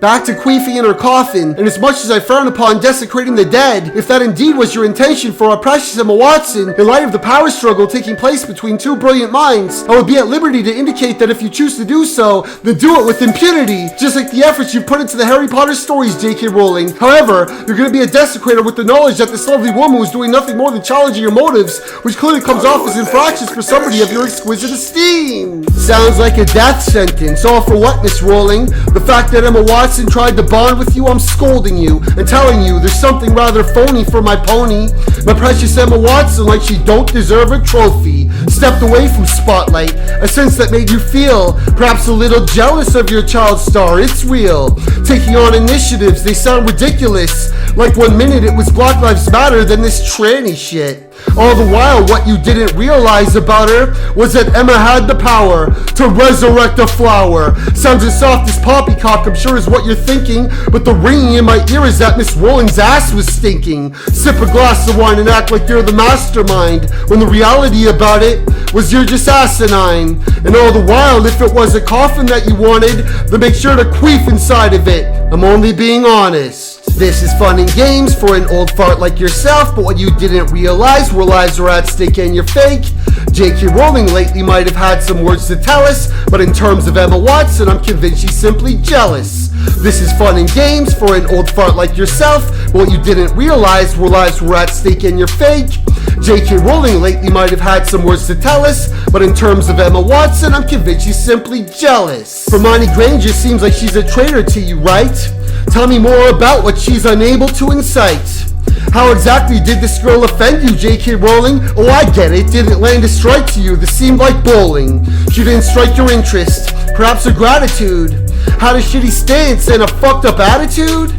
Back to queefing in her coffin, and as much as I frown upon desecrating the dead, if that indeed was your intention for our precious Emma Watson, in light of the power struggle taking place between two brilliant minds, I would be at liberty to indicate that if you choose to do so, then do it with impunity, just like the efforts you put into the Harry Potter stories, J.K. Rowling. However, you're going to be a desecrator with the knowledge that this lovely woman was doing nothing more than challenging your motives, which clearly comes off as infractions for somebody of your exquisite esteem. Sounds like a death sentence. All for what, Miss Rowling? The fact that Emma Watson tried to bond with you, I'm scolding you and telling you there's something rather phony for my pony. My precious Emma Watson, like she don't deserve a trophy, stepped away from spotlight, a sense that made you feel perhaps a little jealous of your child star. It's real. Taking on initiatives, they sound ridiculous. Like 1 minute it was Black Lives Matter, then this tranny shit. All the while, what you didn't realize about her was that Emma had the power to resurrect a flower. Sounds as soft as poppycock, I'm sure is what you're thinking, but the ringing in my ear is that Miss Rowling's ass was stinking. Sip a glass of wine and act like you're the mastermind, when the reality about it was you're just asinine. And all the while, if it was a coffin that you wanted, then make sure to queef inside of it. I'm only being honest. This is fun and games for an old fart like yourself, but what you didn't realize were lives are at stake and you're fake. J.K. Rowling lately might have had some words to tell us, but in terms of Emma Watson, I'm convinced she's simply jealous. This is fun and games for an old fart like yourself, but what you didn't realize were lives were at stake and you're fake. J.K. Rowling lately might have had some words to tell us, but in terms of Emma Watson, I'm convinced she's simply jealous. Hermione Granger seems like she's a traitor to you, right? Tell me more about what she's unable to incite. How exactly did this girl offend you, J.K. Rowling? Oh, I get it. Didn't land a strike to you. This seemed like bowling. She didn't strike your interest. Perhaps her gratitude. Had a shitty stance and a fucked up attitude?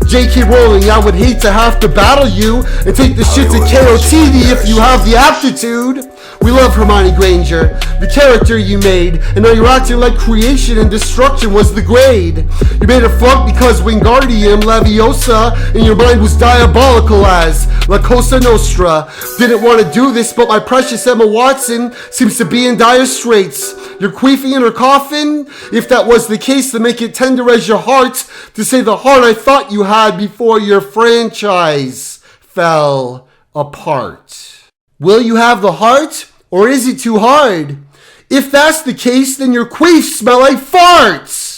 J.K. Rowling, I would hate to have to battle you and take the shit to KOTD if you have the aptitude. We love Hermione Granger, the character you made, and now you're acting like creation and destruction was the grade. You made a flunk because Wingardium Leviosa in your mind was diabolical as La Cosa Nostra. Didn't want to do this, but my precious Emma Watson seems to be in dire straits. You're queefing in her coffin? If that was the case, then make it tender as your heart to say the heart I thought you had before your franchise fell apart. Will you have the heart? Or is it too hard? If that's the case, then your queefs smell like farts!